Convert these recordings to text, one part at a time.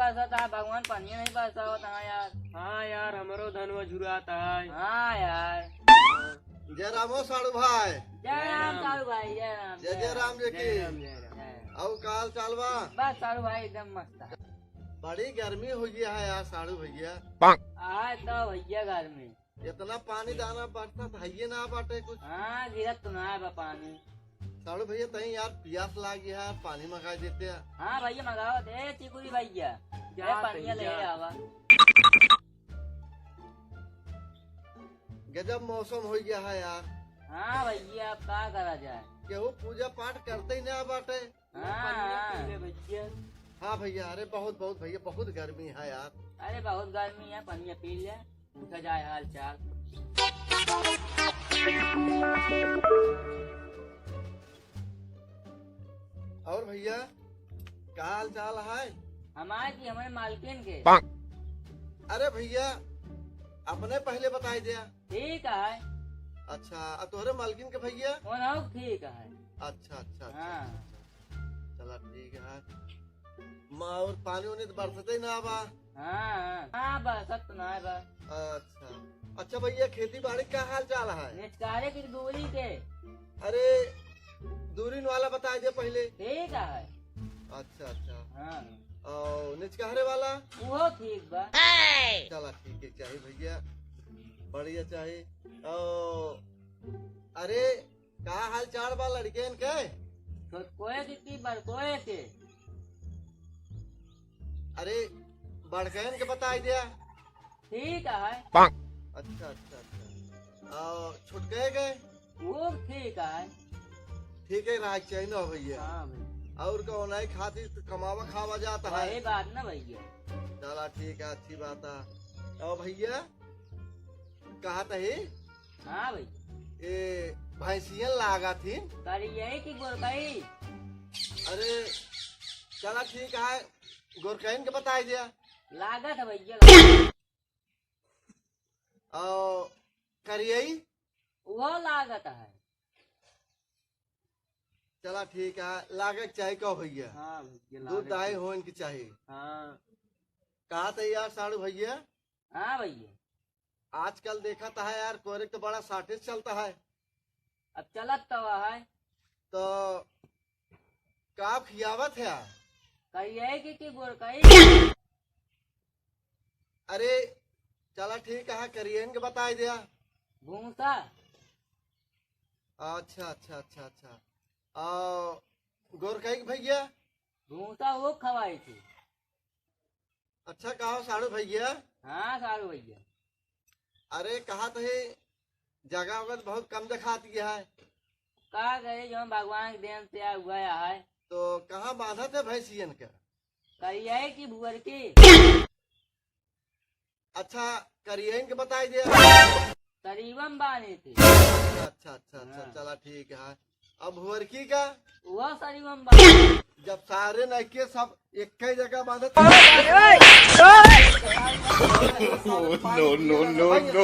बरसाता है, भगवान पानी नहीं बरसा होता है यार। हाँ यार हमारो धनवा झुराता है। हाँ यार। जय रामो साड़ू भाई। जय राम सारू भाई, जय राम। जय जय राम जी की। जय राम। और काल चाल बा। बस सारू भाई एकदम मस्त है। बड़ी गर्मी हो गया है यार साड़ू भैया। आज तो भैया घर में इतना पानी दाना बढ़ता है ना बाटे कुछ। हाँ गिरत तो ना है पानी। साड़ू भैया तही यार प्यास लागी है, पानी मंगा देते हैं। हाँ भैया मंगाओ दे चिकुरी भैया, जा पानी ले जा। आवा। गजब मौसम हो गया है यार। हाँ भैया अब क्या करा जाए। केहू पूजा पाठ करते ही ना बाटे। हाँ भैया हाँ भैया, अरे बहुत बहुत भैया बहुत गर्मी है यार। अरे बहुत गर्मी है, पानी पी ले, पूछा जाए हाल चाल। और भैया क्या हाल चाल है? हमारे मालकिन के अरे भैया अपने पहले बताई दिया। ठीक है। अच्छा तोहरे मालकिन के भैया। उन्हों ठीक है। अच्छा अच्छा अच्छा हाँ चला ठीक है। और पानी उनी तो बरसते ही ना बा। हाँ हाँ बस सब तो ना है बस। अच्छा अच्छा भैया खेती बाड़ी का हाल चाल है? निचकारे की दूरी के अरे दूरी वाला बता दिया पहले। ठीक है। अच्छा अच्छा हाँ और निचकारे वाला वो ठीक बा। चला ठीक है चाहिए भैया, बढ़िया चाहिए। अरे का हाल चाल बा लड़के के? कोए की बड़कोए के। अरे बड़कैन के बताई दिया। ठीक है। अच्छा अच्छा अच्छा और छुटके गए? वो ठीक है। ठीक है राज चाहिए ना भैया। हाँ भैया और कौन है खाती तो कमावा खावा जाता वही है। बात ना भैया। चला ठीक है अच्छी बात है। और भैया कहा था हाँ भैया ये भैंसियन लागा थी। करिए की गोरकई। अरे चला ठीक है गोरकैन के बताई दिया। लागत है भैया। और करियई वो लागत है। चला ठीक है लागत चाहिए क्यों भैया? हाँ भैया दूध दाई हो इनकी चाहिए। हाँ कहा था यार साड़ू भैया हाँ भैया आजकल देखा था यार कोरे तो बड़ा शॉर्टेज चलता है। अब चलत तो है। तो का खियावत है? करिए की गोरकई। अरे चला ठीक है करियन के बताई दिया। भूसा अच्छा अच्छा अच्छा अच्छा और गोरकई के भैया। भूसा वो खवाई थी। अच्छा कहा साड़ू भैया। हाँ सारू भैया। अरे कहा तो जगह वगह बहुत कम दिखाती है। कहा गए जो भगवान के देन से आ हुआ है। तो कहाँ बांधा थे भैंसियन का? करिए की भुअर की। अच्छा करियन के बताई दिया। करीबन बानी थी। अच्छा अच्छा अच्छा अच्छा चला ठीक है। अब भुअरकी का वो करीबन बानी। जब सारे नैके सब एक ही जगह बांधे No, no, no, no.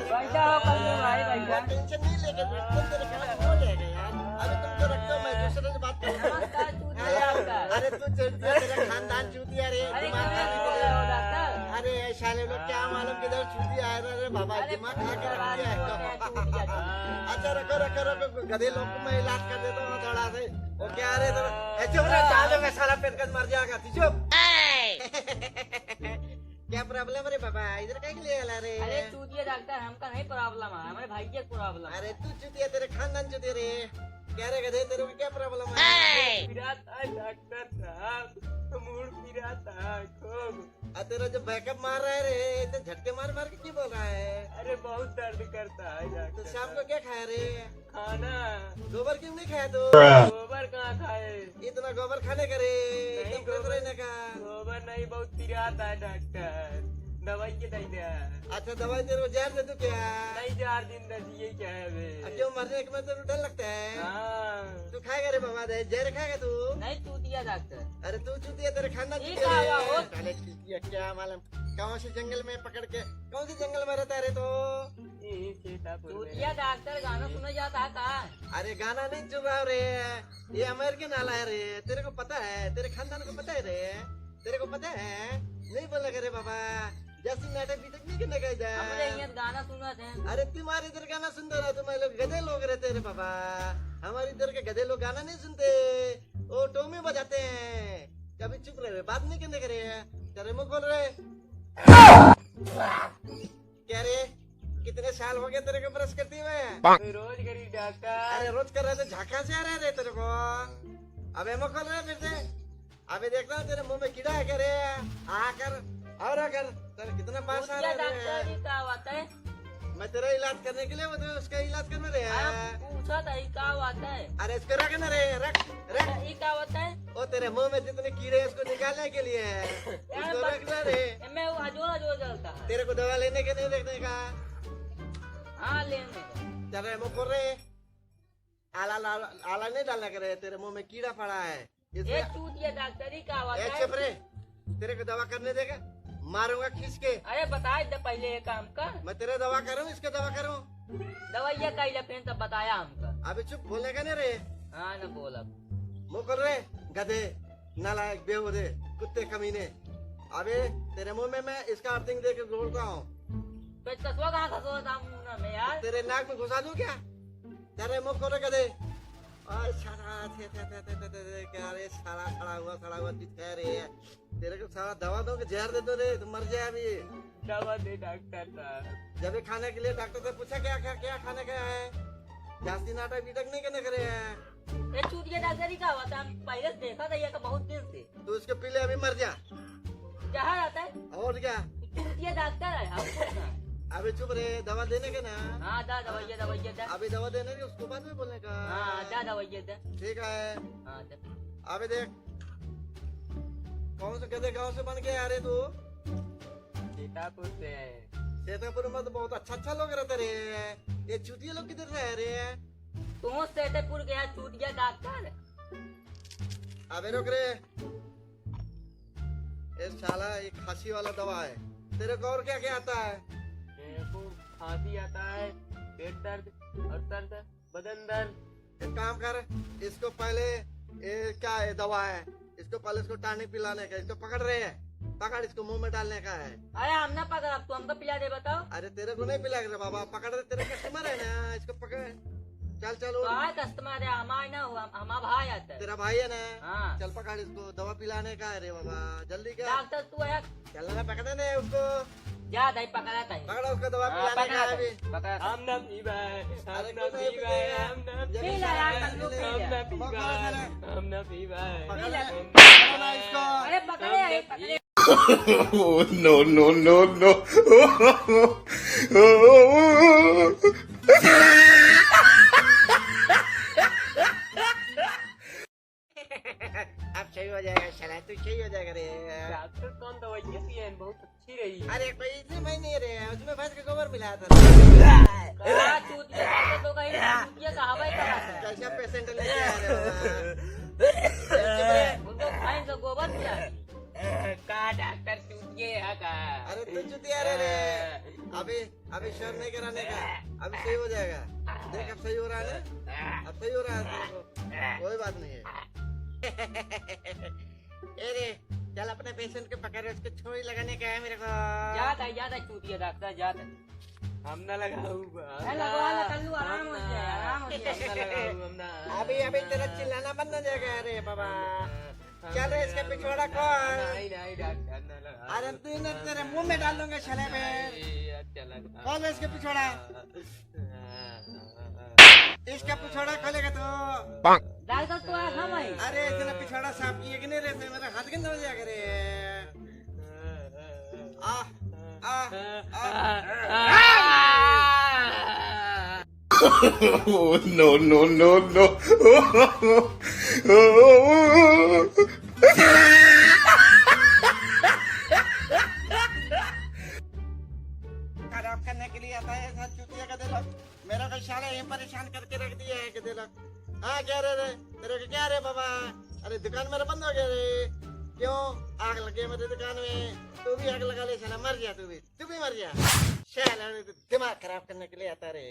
पैसा हो कल में भाई पैसा। टेंशन नहीं लेके बैठो, तेरे काम हो जाएगा यार। अरे तुम तो रखो, मैं दूसरे से बात करूँ। नमस्कार चूतिया आपका। अरे तू चूतिया, तेरा खानदान चूतिया रे। अरे दिमाग क्या खा बोल लिया। रहे हो डॉक्टर? अरे साले लोग क्या मालूम किधर चूतिया आए रे बाबा, अरे दिमाग खा के रख दिया चूतिया, है। अच्छा रखो रखो रखो, गधे लोग को मैं इलाज कर देता हूँ थोड़ा से। वो क्या रे तो चुप रह, चालू का साला पेट का मर जाएगा तू चुप। क्या प्रॉब्लम रे बाबा, इधर कहीं ले आला रे? अरे चूतिया डॉक्टर हमका नहीं प्रॉब्लम है, हमारे भाई के प्रॉब्लम है। अरे तू चूतिया, तेरे खानदान चूतिया रे। क्या रे गधे, तेरे को क्या प्रॉब्लम है? पिराता है डॉक्टर साहब, मूड पिराता है खूब। तेरा जो बैकअप मार रहा है रे, तो झटके मार मार के क्यों बोल रहा है? अरे बहुत दर्द करता है तो डॉक्टर शाम को साहब। क्या खाया रे? खाना गोबर क्यों नहीं खाया तू? गोबर कहाँ गोबर खाने करे नहीं, एकदम फ्रेश रहने का। गोबर नहीं, बहुत पिराता है डॉक्टर, दवाई के नहीं दे। अच्छा दवाई तेरे को जहर दे दूं क्या? नहीं, 4 दिन दे दिए क्या है बे? क्यों मरने के बाद तेरे को डर लगता है? हाँ। तू खाएगा रे बाबा दे जहर खाएगा तू? नहीं चूतिया डॉक्टर। अरे तू चूतिया तेरे खानदान ये चूतिया क्या रे। हुआ? साले चूतिया क्या मालूम कौन से जंगल में पकड़ के कौन से जंगल में रहता है रे तो? ये सीतापुर में। चूतिया डॉक्टर गाना सुना जाता है कहा? अरे गाना नहीं चुप रहा रे, ये अमेरिकन नाला है रे, तेरे को पता है? तेरे खानदान को पता है रे? तेरे को पता है? नहीं बोला करे बाबा, जैसी नाटक भी तक नहीं करने का हमने इधर। यहाँ गाना सुना थे। अरे तुम्हारे इधर गाना सुनते रहो, तुम्हारे लोग गधे लोग रहते रे बाबा, हमारे इधर के गधे लोग गाना नहीं सुनते, वो टोमी बजाते हैं। कभी चुप रहे, बात नहीं करने करे, तेरे मुंह खोल रहे। क्या रे, कितने साल हो गए तेरे को ब्रश करती हुए? रोज करी डॉक्टर। अरे रोज कर रहे थे, झाका से आ रहे रे तेरे को। अबे मुंह खोल रहे फिर से। अबे देखता हूँ तेरे मुंह में कीड़ा है क्या रे? आकर और आकर तेरे कितना पास आ चूतिया रहे डॉक्टर रे। जी क्या होता है? मैं तेरा इलाज करने के लिए वो तो उसका इलाज करने रे। आप पूछा था ये क्या होता है? अरे इसको रख ना रे, रख रख। ये क्या होता है? वो तेरे मुंह में जितने कीड़े हैं उसको निकालने के लिए है, इसको रख ना रे। मैं वो अजोर अजोर जलता है। तेरे को दवा लेने के नहीं देखने का। हाँ लेने का। चल रहे मुंह खोल रहे, आला आला नहीं डालना करे, तेरे मुंह में कीड़ा पड़ा है ये इसमें। चूतिया डॉक्टर ही क्या होता ए है? चुप रे, तेरे को दवा करने देगा, मारूंगा खींच के। अरे बताए दे पहले ये काम का। मैं तेरे दवा करूं, इसके दवा करूं? दवाइया का फिर तब बताया हमका। अभी चुप बोलने का नहीं रे, हाँ न बोला। मुंह खोल रहे गधे, नालायक, बेहुदे, कुत्ते कमीने। अबे तेरे मुंह में मैं इसका अर्थिंग दे के जोड़ता हूँ, तो कसवा कहाँ खसवा था मुंह में यार? तेरे नाक में घुसा दूं क्या? तेरे मुंह खोले गधे। और सारा थे, क्या रे, सड़ा हुआ दिखा रे। तेरे को सारा दवा दो कि जहर दे दो रे, तुम मर जाए अभी। दवा दे डॉक्टर साहब। जब ये खाने के लिए डॉक्टर से पूछा क्या खाने का है? जास्ती नाटक बीटक नहीं करने करे हैं। ये चूतिया डॉक्टर ही क्या होता है? हम पहले से देखा था ये का बहुत दिन से। तू इसके पीले अभी मर जा। क्या रहता है? और क्या? चूतिया डॉक्टर है हम पूछना। अभी चुप रे, दवा देने के ना। हाँ दा दवाइया दा। अभी दवा देने के उसको बाद में बोलने का। हाँ दा दवाइया दा। ठीक है। हाँ दा। अभी देख, कौन से गधे गाँव से बन के आ रहे तू? सीतापुर से। सीतापुर में तो बहुत अच्छा लोग रहते रे, ये चूतिया लोग किधर रह रहे? तुम सेठपुर गया चूतिया डॉक्टर। अबे रुक रे, ये साला ये खांसी वाला दवा है। तेरे को और क्या क्या आता है? मेरे को खांसी आता है, पेट दर्द और सर दर्द, बदन दर्द। एक काम कर, इसको पहले ये क्या है दवा है, इसको पहले इसको टानिक पिलाने का, इसको पकड़ रहे हैं, पकड़ इसको मुंह में डालने का है। अरे हम ना पकड़, अब तो हमको पिला दे बताओ। अरे तेरे को नहीं पिला रे बाबा, पकड़, तेरे कस्टमर है ना, इसको पकड़। चल चल तो उठ। आए कस्टमर है हमारे ना हुआ, हमारा भाई आता है। तेरा भाई है ना? हाँ। चल पकड़ इसको, दवा पिलाने का है रे बाबा, जल्दी कर। डॉक्टर तू है? चल ना, पकड़ दे उसको, जा दही पकड़ा था। पकड़ा उसको, दवा पिलाने का है अभी। हम ना पीवा है, अरे हम ना क्यों नहीं पीवा है, पीएगा? हम ना जब पी पीवा ले यार, है, कल्लू पी हम ले। ना पीवा पकड़ है, ले। हम ना पीवा है। पकड़ ले। ले, पकड़ना इसको। अरे पकड़े है, पकड़े। Oh, no, no, no, no. अब सही हो जाएगा साला, तू सही हो जाएगा रे। डॉक्टर कौन दवाई देती है, बहुत अच्छी रही। अरे कोई इतने मैं नहीं रे, उसमें भैंस का गोबर मिलाया था। कहा चूतिया डॉक्टर तो कहीं चूतिया का हवाई करा था। कैसा पेशेंट लेके आ रहे हो? उनको खाए तो गोबर पिला दी। का डॉक्टर चूतिए है का? अरे तू चुतिया रे। अभी शोर नहीं कराने का, अभी सही हो जाएगा। देख अब सही हो रहा है ना, अब सही हो रहा है तेरे को, कोई बात नहीं है। ए रे, चल अपने पेशेंट के पकड़, उसको छोड़ी लगाने का है मेरे को। जाता चूतिया डॉक्टर जाता। हम ना लगाऊ। लगवा ला कल्लू, आराम हो जाए, आराम हो जाए। हम ना लगाऊ, हम ना। अभी तेरा चिल्लाना बंद हो जाएगा रे बाबा। क्या रे, इसका पिछवाड़ा कौन? नहीं डॉक्टर ना लगा। अरे तू ना, तेरे मुंह में डाल दूंगा छले पे। अच्छा लगा। कौन है इसका पिछवाड़ा? इसका पिछवाड़ा खोलेगा तो? डॉक्टर तो है हम ही। अरे इतना पिछवाड़ा साफ किए कि नहीं रहते, मेरा हाथ गंदा हो जाएगा रे। आ आ आ Oh, no, no, no, no. खराब करने के लिए आता है ऐसा चूतिया का दिलक। मेरा को साला यहीं परेशान करके रख दिया है कि दिलक। हाँ क्या रे तेरे को क्या रे बाबा? अरे दुकान मेरा बंद हो गया रे। क्यों? आग लगे मेरे दुकान में। तू भी आग लगा ले साला, मर जा तू भी मर जा। साला दिमाग खराब करने के लिए आता रे।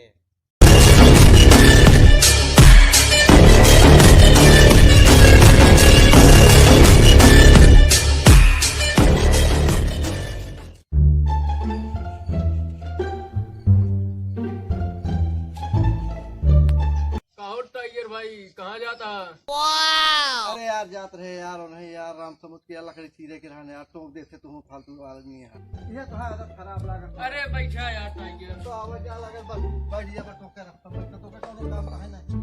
कहो टाइगर भाई, कहाँ जाता? अरे यार जात रहे यार और नहीं यार, राम समुद्र की लकड़ी चीरे के रहने यार। तुम देखे तुम फालतू आदमी है। ये तो आदत खराब लागत। अरे बैठा यार टाइगर। तो आवाज क्या लागत? बस बैठ जा बस टोकर तो कोनो काम रहे नहीं।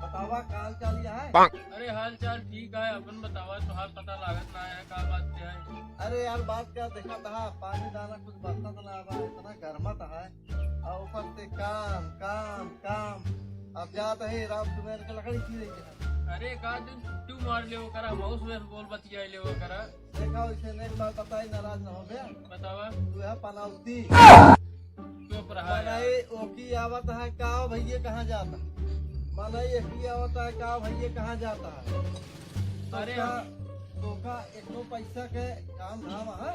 बतावा काल चाल है। अरे हाल चाल ठीक है, अपन बतावा तुहार पता लागत ना है का बात क्या है? अरे यार बात क्या देखा था, पानी दाना कुछ बरसा तो ना आवा, इतना गर्मत है और ऊपर से काम काम काम। अब जात है राम सुमेर के लकड़ी चीरे के है। अरे का दिन तू मार ले करा, माउस में बोल बतिया ले करा। देखा इसे एक बात बताई, नाराज ना हो गया। बतावा तू है पनाउती चुप रहा यार। मनाई ओकी आवत है का भैया कहाँ जाता है? मनाई एक आवत है का भैया कहाँ जाता है? अरे धोखा एक पैसा के काम धाम है।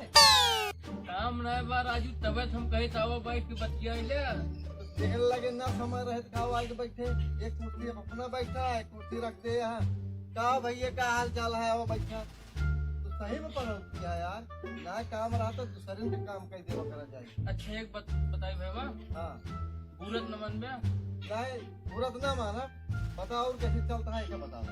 काम ना बा राजू, तबे हम कहे तावा बैठ के बतिया ले। देख लगे ना समय रहे खाओ आज बैठे। एक कुर्सी अपना बैठा है, कुर्सी रखते हैं का भैया का हाल चाल है वो बैठा। तो सही में पढ़ किया यार ना, काम रहा तो दूसरे में काम कर देवा करा जाए। अच्छा एक बात बताई भैया, हाँ पूरत नमन में नहीं पूरत ना माना, बताओ कैसे चलता है क्या बताओ।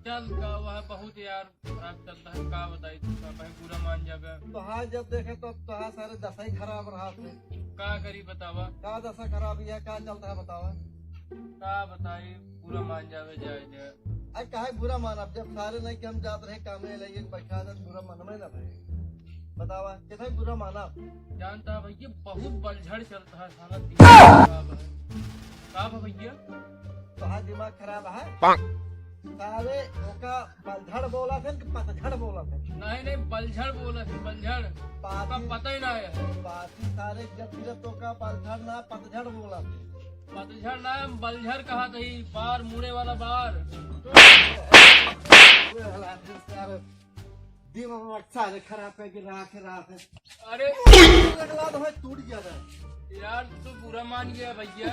चल का वह बहुत यार खराब चलता है, का बताई तुका भाई पूरा मान जाबे। तो हाँ जब देखे तो हाँ सारे दशा ही खराब रहा थे। का करी बतावा? का दशा खराब है क्या चलता है बताओ। का बताई पूरा मान जावे जाए जाए। अरे काहे बुरा मान, अब जब सारे नहीं कि हम जात रहे काम में लगे बैठा था बुरा मन में ना रहे। बतावा कितना बुरा माना? जानता भैया बहुत बलझड़ चलता है सारा दिमाग खराब है। का भैया तो हाँ दिमाग खराब है। सारे ओका बलझड़ बोला थे कि पतझड़ बोला थे? नहीं नहीं बलझड़ बोला थी, बलझड़ का पता ही ना है। बाकी सारे जब फिर तो का बलझड़ ना पतझड़ बोला थे। पतझड़ ना बलझड़ कहा था, बार मुड़े वाला बार। दिमाग सारे खराब करके रहा है। अरे टूट गया था यार तू पूरा मान गया भैया।